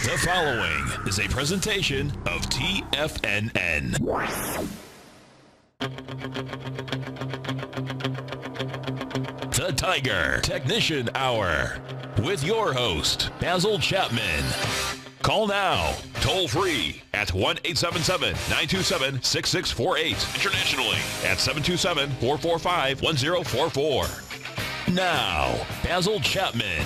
The following is a presentation of TFNN. The Tiger Technician Hour with your host, Basil Chapman. Call now, toll free at 1-877-927-6648. Internationally at 727-445-1044. Now, Basil Chapman.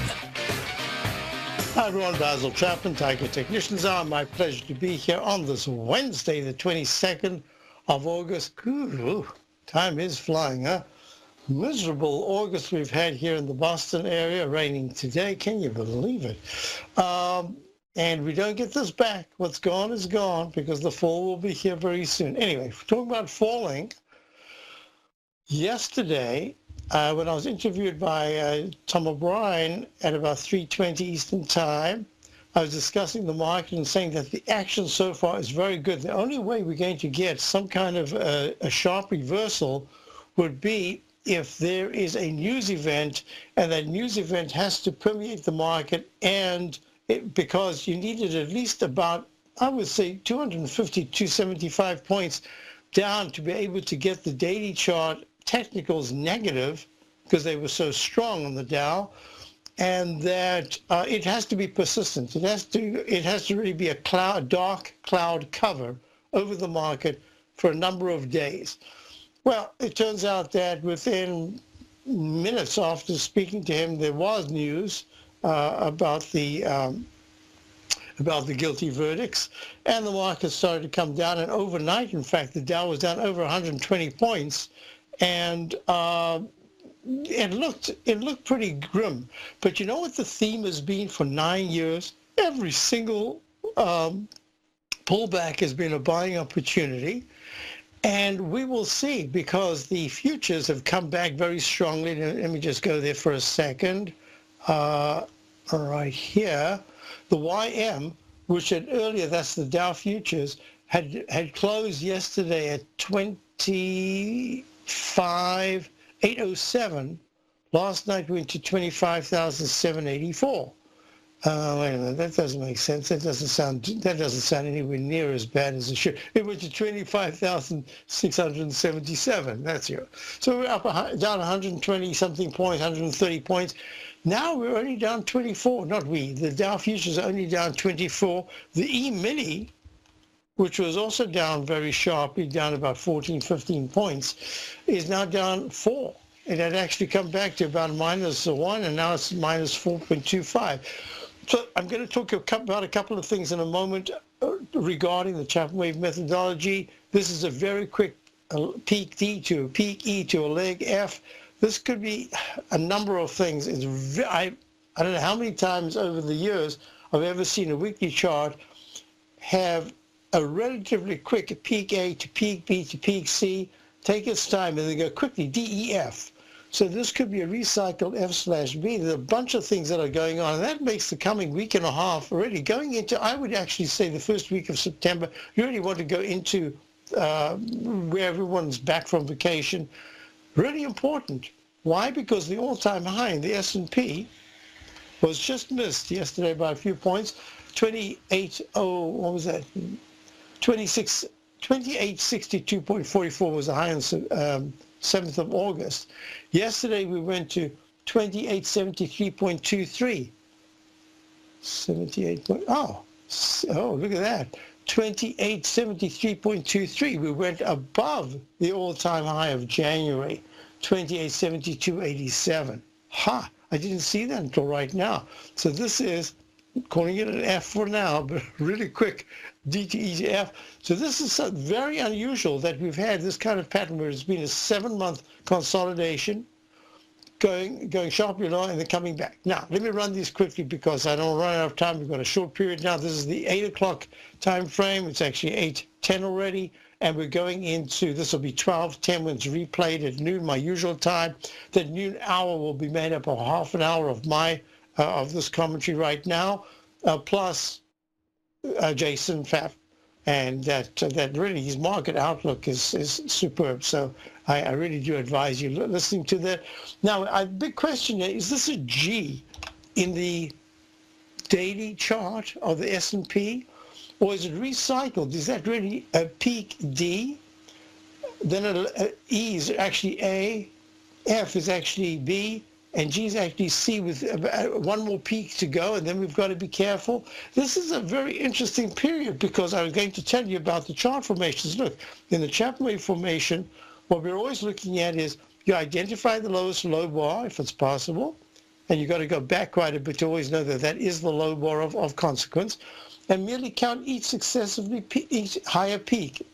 Hi everyone, Basil Chapman, Tiger Technicians Hour. My pleasure to be here on this Wednesday, the 22nd of August. Ooh, time is flying, huh? Miserable August we've had here in the Boston area, raining today. Can you believe it? And we don't get this back. What's gone is gone because the fall will be here very soon. Anyway, talking about falling, yesterday, when I was interviewed by Tom O'Brien at about 3:20 Eastern Time, I was discussing the market and saying that the action so far is very good. The only way we're going to get some kind of a sharp reversal would be if there is a news event, and that news event has to permeate the market, and because you needed at least about, I would say, 250, 275 points down to be able to get the daily chart technicals negative because they were so strong on the Dow, and that it has to be persistent. It has to really be a dark cloud cover over the market for a number of days. Well, it turns out that within minutes after speaking to him, there was news about the guilty verdicts, and the market started to come down. And overnight, in fact, the Dow was down over 120 points. And it looked pretty grim. But you know what the theme has been for 9 years? Every single pullback has been a buying opportunity. And we will see, because the futures have come back very strongly. Let me just go there for a second. Right here, the YM, which had earlier, that's the Dow futures, had closed yesterday at 25,807. Last night went to 25,784. Wait a minute, that doesn't make sense. That doesn't sound anywhere near as bad as it should. It went to 25,677. That's here. So we're up down 120 something points, 130 points. Now we're only down 24. Not we. The Dow futures are only down 24. The E-mini, which was also down very sharply, down about 14, 15 points, is now down 4. It had actually come back to about -1, and now it's -4.25. So I'm going to talk about a couple of things in a moment regarding the Chapman wave methodology. This is a very quick peak D to a peak E to a leg F. This could be a number of things. I don't know how many times over the years I've ever seen a weekly chart have a relatively quick peak A to peak B to peak C, take its time, and then go quickly D, E, F. So this could be a recycled F/B. There's a bunch of things that are going on, and that makes the coming week and a half already going into, I would actually say, the first week of September. You really want to go into where everyone's back from vacation. Really important. Why? Because the all-time high in the S&P was just missed yesterday by a few points. 2862.44 was the high on 7th of August. Yesterday we went to 2873.23. oh, look at that. 2873.23. We went above the all-time high of January, 2872.87. Ha! I didn't see that until right now. So this is, calling it an F for now, but really quick, D to E to F. So this is very unusual that we've had this kind of pattern where it's been a 7-month consolidation, going sharply low and then coming back. Now, let me run these quickly because I don't run out of time. We've got a short period now. This is the 8 o'clock time frame. It's actually 8:10 already. And we're going into, this will be 12:10 when it's replayed at noon, my usual time. The noon hour will be made up of half an hour of of this commentary right now, plus Jason Pfaff, and that really his market outlook is superb. So I really do advise you listening to that. Now, a big question is this a G in the daily chart of the S&P, or is it recycled? Is that really a peak D? Then E is actually A, F is actually B, and G is actually C with one more peak to go, and then we've got to be careful. This is a very interesting period because I was going to tell you about the chart formations. Look, in the Chapman wave formation, what we're always looking at is you identify the lowest low bar if it's possible, and you've got to go back quite a bit to always know that that is the low bar of consequence, and merely count each each higher peak,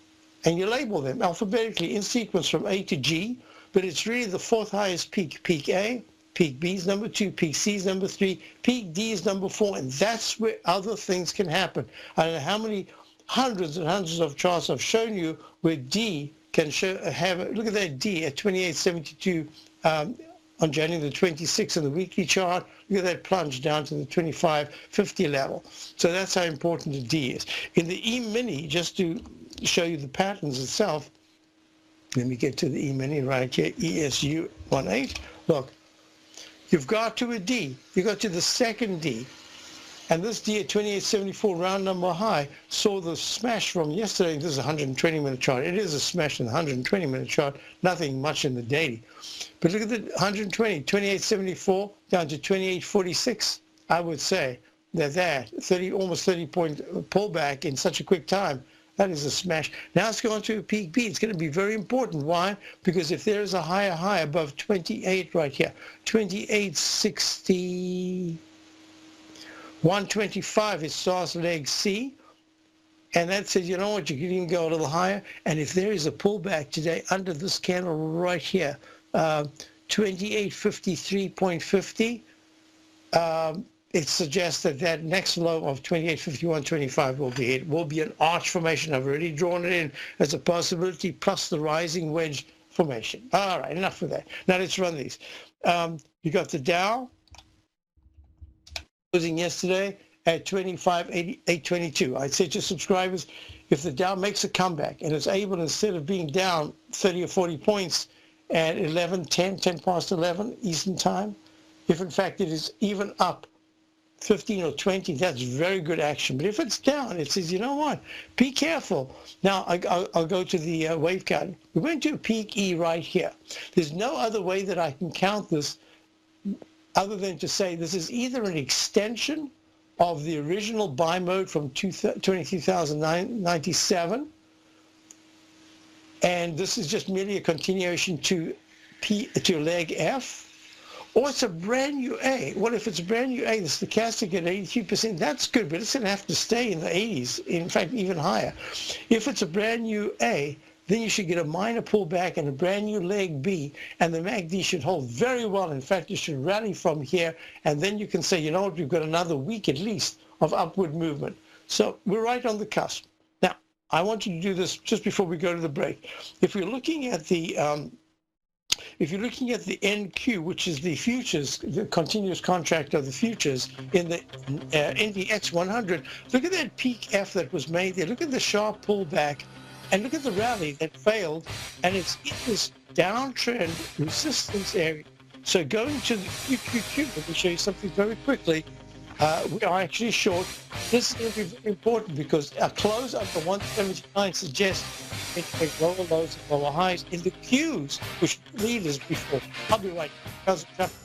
and you label them alphabetically in sequence from A to G, but it's really the fourth highest peak, peak A, peak B is number 2, peak C is number 3, peak D is number 4, and that's where other things can happen. I don't know how many hundreds and hundreds of charts I've shown you where D can look at that D at 2872 on January the 26th in the weekly chart. Look at that plunge down to the 2550 level. So that's how important the D is. In the E-mini, just to show you the patterns itself, let me get to the E-mini right here, ESU18. Look, you've got to a D. You got to the second D. And this D at 2874 round number high saw the smash from yesterday. This is a 120-minute chart. It is a smash in the 120-minute chart, nothing much in the daily. But look at the 120, 2874 down to 2846. I would say that almost 30-point pullback in such a quick time, that is a smash. Now it's going to a peak B. It's going to be very important. Why? Because if there is a higher high above 28 right here, 2860, 125 is SARS leg C, and that says, you know what, you can even go a little higher. And if there is a pullback today under this candle right here, 2853.50, it suggests that that next low of 2851.25 will be it. Will be an arch formation. I've already drawn it in as a possibility, plus the rising wedge formation. All right, enough of that. Now let's run these. You got the Dow closing yesterday at 25,822. I'd say to subscribers, if the Dow makes a comeback and it's able, instead of being down 30 or 40 points at 10 past 11 Eastern time, if in fact it is even up 15 or 20, that's very good action. But if it's down, it says, you know what, be careful. Now, I'll go to the wave count. We're going to peak E right here. There's no other way that I can count this other than to say this is either an extension of the original buy mode from 23,097, and this is just merely a continuation to leg F, or it's a brand new A. Well, if it's a brand new A, the stochastic at 83%, that's good, but it's going to have to stay in the 80s, in fact, even higher. If it's a brand new A, then you should get a minor pullback and a brand new leg B, and the MACD should hold very well. In fact, it should rally from here, and then you can say, you know what, we've got another week at least of upward movement. So we're right on the cusp. Now, I want you to do this just before we go to the break. If you're looking at the NQ, which is the futures, the continuous contract of the futures in the NDX 100, look at that peak F that was made there. Look at the sharp pullback. And look at the rally that failed, and it's in this downtrend resistance area. So going to the QQQ, let me show you something very quickly. We are actually short. This is going to be very important because a close under 179 suggests it's lower lows and lower highs in the Qs, which leaders before. I'll be right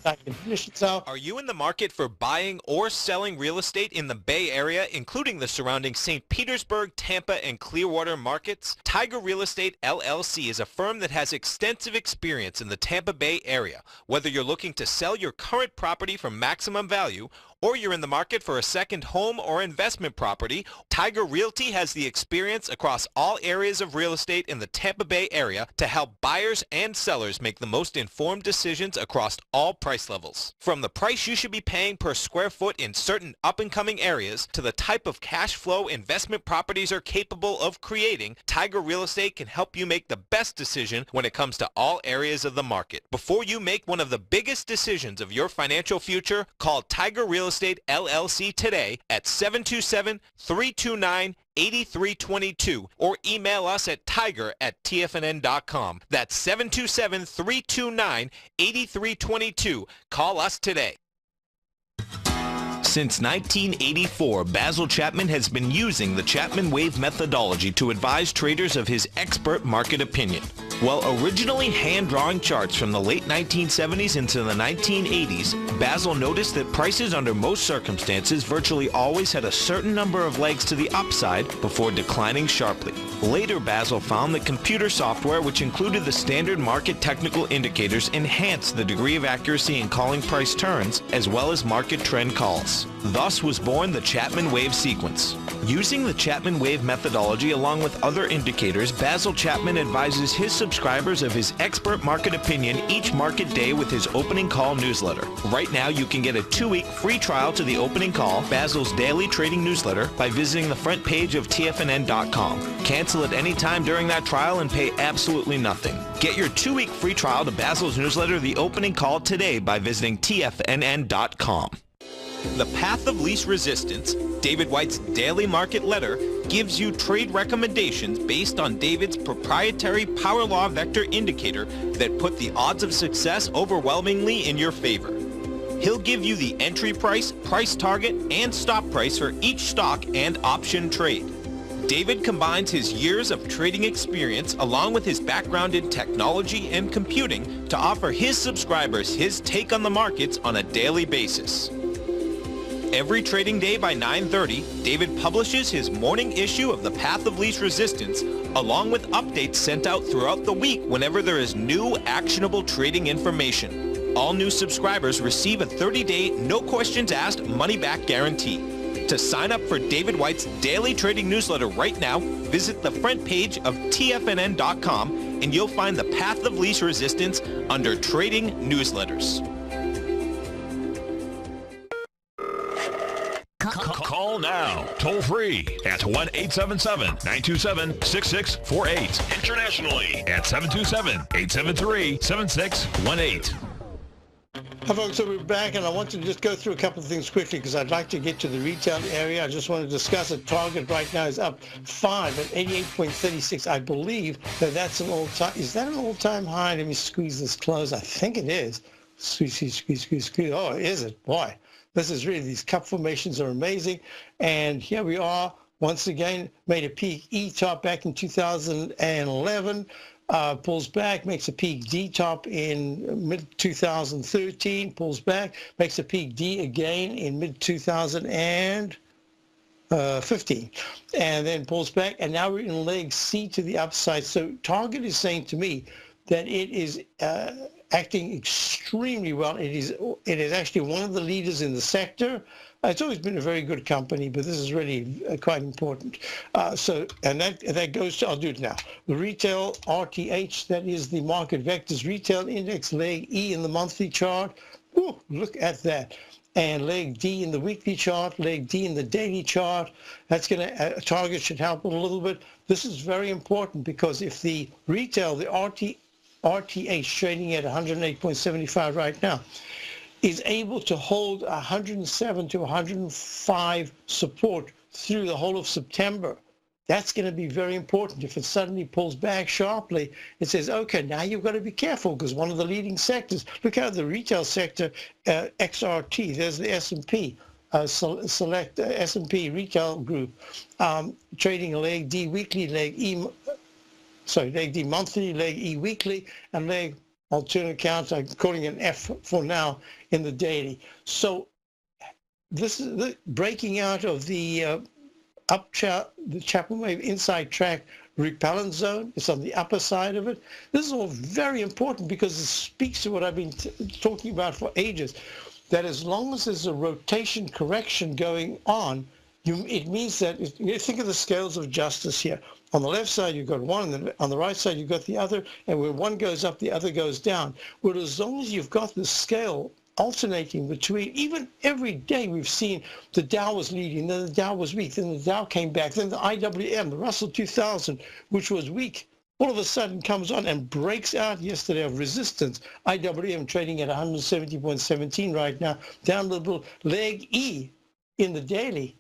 back and finish it out. Are you in the market for buying or selling real estate in the Bay Area, including the surrounding St. Petersburg, Tampa, and Clearwater markets? Tiger Real Estate LLC is a firm that has extensive experience in the Tampa Bay area. Whether you're looking to sell your current property for maximum value, or you're in the market for a second home or investment property, Tiger Realty has the experience across all areas of real estate in the Tampa Bay area to help buyers and sellers make the most informed decisions across all price levels. From the price you should be paying per square foot in certain up-and-coming areas to the type of cash flow investment properties are capable of creating, Tiger Real Estate can help you make the best decision when it comes to all areas of the market. Before you make one of the biggest decisions of your financial future, call Tiger Real Estate LLC today at 727-329-8322 or email us at tiger@tfnn.com. That's 727-329-8322. Call us today. Since 1984, Basil Chapman has been using the Chapman Wave methodology to advise traders of his expert market opinion. While originally hand-drawing charts from the late 1970s into the 1980s, Basil noticed that prices under most circumstances virtually always had a certain number of legs to the upside before declining sharply. Later, Basil found that computer software, which included the standard market technical indicators, enhanced the degree of accuracy in calling price turns as well as market trend calls. Thus was born the Chapman Wave sequence. Using the Chapman Wave methodology along with other indicators, Basil Chapman advises his subscribers of his expert market opinion each market day with his opening call newsletter. Right now, you can get a 2-week free trial to the opening call, Basil's daily trading newsletter, by visiting the front page of TFNN.com. Cancel at any time during that trial and pay absolutely nothing. Get your 2-week free trial to Basil's newsletter, The Opening Call, today by visiting TFNN.com. The Path of Least Resistance, David White's daily market letter, gives you trade recommendations based on David's proprietary power law vector indicator that put the odds of success overwhelmingly in your favor. He'll give you the entry price, price target, and stop price for each stock and option trade. David combines his years of trading experience along with his background in technology and computing to offer his subscribers his take on the markets on a daily basis. Every trading day by 9:30, David publishes his morning issue of The Path of Least Resistance, along with updates sent out throughout the week whenever there is new actionable trading information. All new subscribers receive a 30-day, no questions asked, money-back guarantee. To sign up for David White's daily trading newsletter right now, visit the front page of TFNN.com and you'll find The Path of Least Resistance under Trading Newsletters. Call now, toll free at 1-877-927-6648. Internationally at 727-873-7618. Hi folks, so we're back and I want to just go through a couple of things quickly because I'd like to get to the retail area. I just want to discuss it. Target right now is up 5 at 88.36. I believe that that's an all-time, is that an all-time high? Let me squeeze this close. I think it is. Squeeze. Oh, is it? Boy. This is really, these cup formations are amazing. And here we are, once again, made a peak E-top back in 2011, pulls back, makes a peak D-top in mid-2013, pulls back, makes a peak D again in mid-2015, and then pulls back. And now we're in leg C to the upside. So Target is saying to me that it is acting extremely well. It is actually one of the leaders in the sector. It's always been a very good company, but this is really quite important. And that goes to, I'll do it now. The retail RTH, that is the market vectors retail index, leg E in the monthly chart. Ooh, look at that. And leg D in the weekly chart, leg D in the daily chart. That's going to, Target should help it a little bit. This is very important because if the retail, the RTH trading at 108.75 right now, is able to hold 107 to 105 support through the whole of September, that's going to be very important. If it suddenly pulls back sharply, it says, okay, now you've got to be careful because one of the leading sectors, look at the retail sector, XRT, there's the S&P. Select S&P retail group, trading leg D weekly, leg E, leg D monthly, leg E weekly, and leg alternate accounts. I'm calling it F for now in the daily. So this is the breaking out of the the Chapman Wave inside track repellent zone. It's on the upper side of it. This is all very important because it speaks to what I've been talking about for ages, that as long as there's a rotation correction going on, it means that, think of the scales of justice here. On the left side, you've got one, and on the right side, you've got the other, and where one goes up, the other goes down. Well, as long as you've got the scale alternating between, even every day we've seen the Dow was leading, then the Dow was weak, then the Dow came back, then the IWM, the Russell 2000, which was weak, all of a sudden comes on and breaks out yesterday of resistance. IWM trading at 170.17 right now, down a little, leg E in the daily,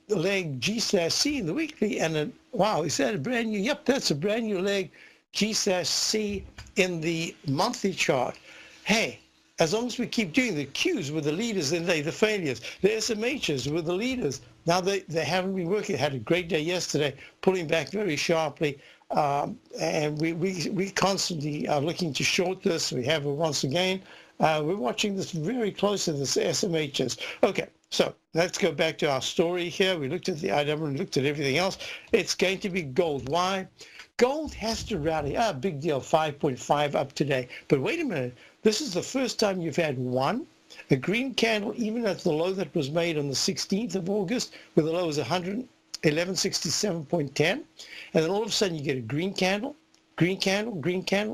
leg G/C in the weekly, and wow, is that a brand new? Yep, that's a brand new leg G/C in the monthly chart. Hey, as long as we keep doing the Qs were the leaders and they the failures. The SMHs were the leaders. Now they haven't been working. Had a great day yesterday, pulling back very sharply. And we constantly are looking to short this. We have it once again. We're watching this very closely, this SMHs. Okay, so let's go back to our story here. We looked at the IW and looked at everything else. It's going to be gold. Why? Gold has to rally. Big deal, 5.5 up today. But wait a minute. This is the first time you've had a green candle, even at the low that was made on the 16th of August, where the low was 1167.10. And then all of a sudden you get a green candle,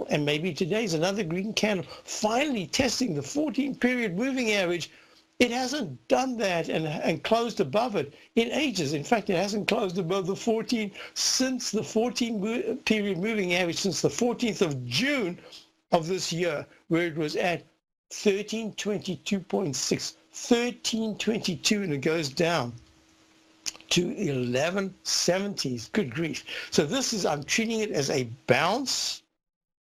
and maybe today's another green candle, finally testing the 14-period moving average. It hasn't done that and closed above it in ages. In fact, it hasn't closed above the 14 since the 14-period moving average since the 14th of June of this year, where it was at 1322.6, 1322, and it goes down to 1170s. Good grief. So this is, I'm treating it as a bounce.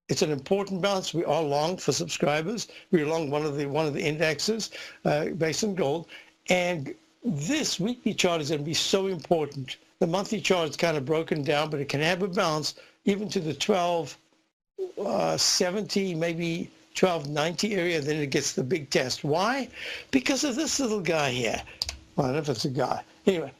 It's an important bounce. We are long for subscribers. We're long one of the indexes based on gold. And this weekly chart is going to be so important. The monthly chart is kind of broken down, but it can have a bounce even to the 1270, maybe 1290 area. Then it gets the big test. Why? Because of this little guy here. Well, I don't know if it's a guy. Anyway.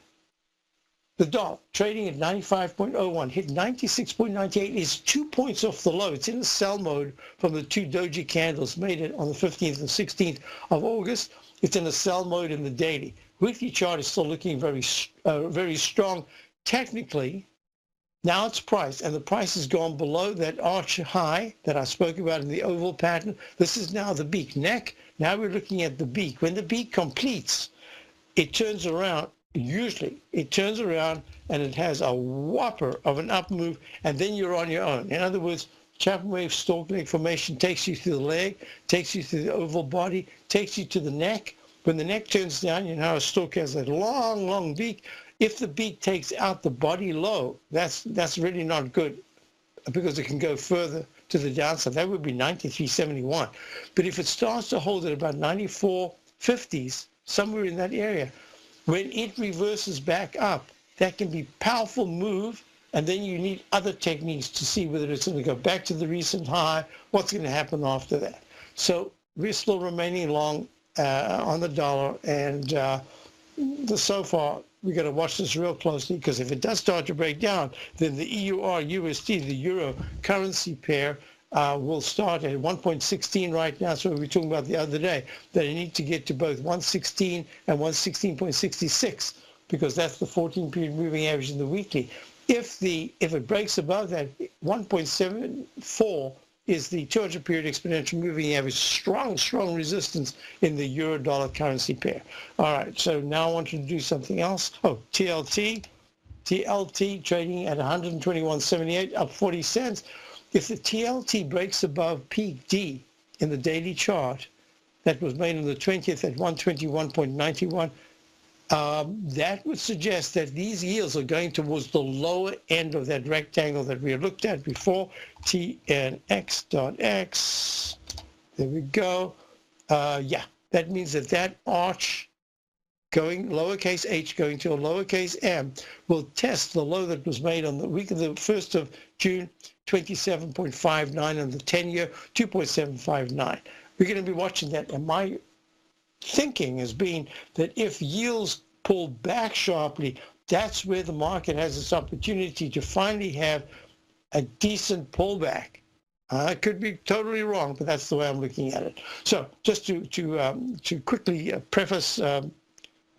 The dollar trading at 95.01, hit 96.98, is 2 points off the low. It's in a sell mode from the two doji candles made it on the 15th and 16th of August. It's in a sell mode in the daily. Weekly chart is still looking very strong. Technically, now it's priced, and the price has gone below that arch high that I spoke about in the oval pattern. This is now the beak neck. Now we're looking at the beak. When the beak completes, it turns around. Usually it turns around and it has a whopper of an up move, and then you're on your own. In other words, Chapman wave stalk leg formation takes you through the leg, takes you through the oval body, takes you to the neck. When the neck turns down, you know how a stalk has that long, long beak. If the beak takes out the body low, that's really not good, because it can go further to the downside. That would be 93.71. But if it starts to hold at about 94.50s, somewhere in that area, when it reverses back up, that can be a powerful move, and then you need other techniques to see whether it's going to go back to the recent high, what's going to happen after that. So we're still remaining long on the dollar, and so far we're going to watch this real closely, because if it does start to break down, then the EUR-USD, the euro currency pair, will start at 1.16 right now. That's what we were talking about the other day, that you need to get to both 116 and 116.66, because that's the 14-period moving average in the weekly. If it breaks above that, 1.74 is the 200-period exponential moving average. Strong resistance in the euro-dollar currency pair. All right, so now I want to do something else. Oh, TLT trading at 121.78, up 40 cents. If the TLT breaks above peak D in the daily chart that was made on the 20th at 121.91, that would suggest that these yields are going towards the lower end of that rectangle that we looked at before, TNX.X. There we go. Yeah, that means that arch going lowercase h going to a lowercase m will test the low that was made on the week of the 1st of June, 27.59 on the 10-year, 2.759. We're going to be watching that, and my thinking has been that if yields pull back sharply, that's where the market has its opportunity to finally have a decent pullback. I could be totally wrong, but that's the way I'm looking at it. So just to quickly preface,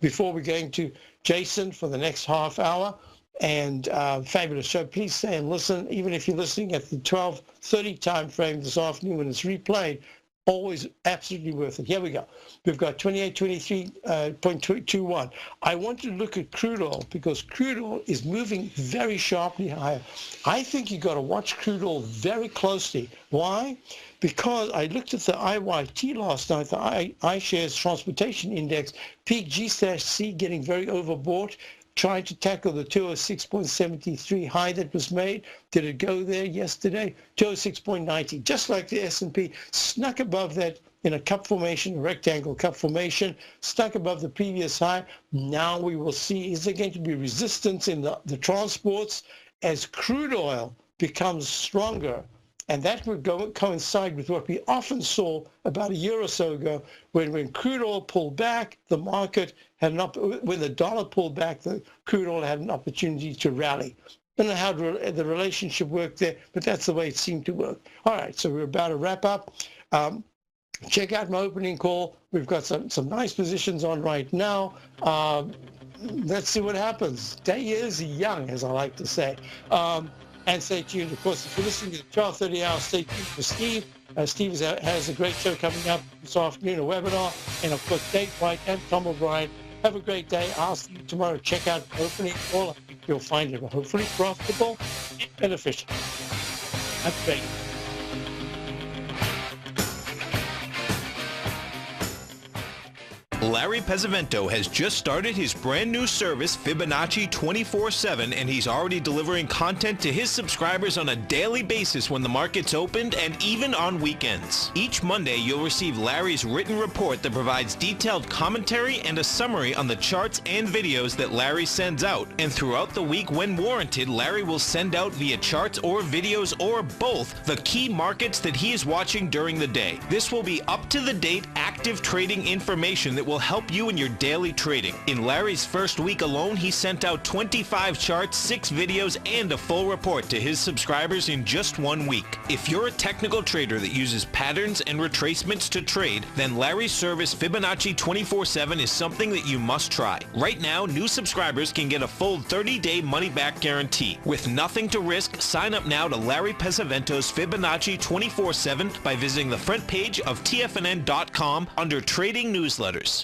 before we're going to Jason for the next half hour, and fabulous show. Please stay and listen, even if you're listening at the 12:30 time frame this afternoon when it's replayed. Always absolutely worth it. Here we go. We've got 2823.21. I want to look at crude oil, because crude oil is moving very sharply higher. I think you've got to watch crude oil very closely. Why? Because I looked at the IYT last night, the iShares Transportation Index, peak G/C getting very overbought, trying to tackle the 206.73 high that was made. Did it go there yesterday? 206.90, just like the S&P, snuck above that in a cup formation, a rectangle cup formation, stuck above the previous high. Now we will see, is there going to be resistance in the transports as crude oil becomes stronger? And that would coincide with what we often saw about a year or so ago when crude oil pulled back, the market had when the dollar pulled back, the crude oil had an opportunity to rally. I don't know how the relationship worked there, but that's the way it seemed to work. All right, so we're about to wrap up. Check out my opening call. We've got some nice positions on right now. Let's see what happens. Day is young, as I like to say. And stay tuned. Of course, if you're listening to the 12:30 hour, stay tuned for Steve. Steve has a great show coming up this afternoon, a webinar. And of course, Dave White and Tom O'Brien. Have a great day. I'll see you tomorrow. Check out the opening call. I think you'll find it hopefully profitable and beneficial. That's great. Larry Pesavento has just started his brand new service, Fibonacci 24/7, and he's already delivering content to his subscribers on a daily basis when the market's opened and even on weekends. Each Monday, you'll receive Larry's written report that provides detailed commentary and a summary on the charts and videos that Larry sends out. And throughout the week, when warranted, Larry will send out via charts or videos or both the key markets that he is watching during the day. This will be up-to-the-date, active trading information that will help you in your daily trading. In Larry's first week alone, he sent out 25 charts, 6 videos, and a full report to his subscribers in just 1 week. If you're a technical trader that uses patterns and retracements to trade, then Larry's service Fibonacci 24/7 is something that you must try. Right now, new subscribers can get a full 30-day money-back guarantee. With nothing to risk, sign up now to Larry Pesavento's Fibonacci 24/7 by visiting the front page of TFNN.com under Trading Newsletters.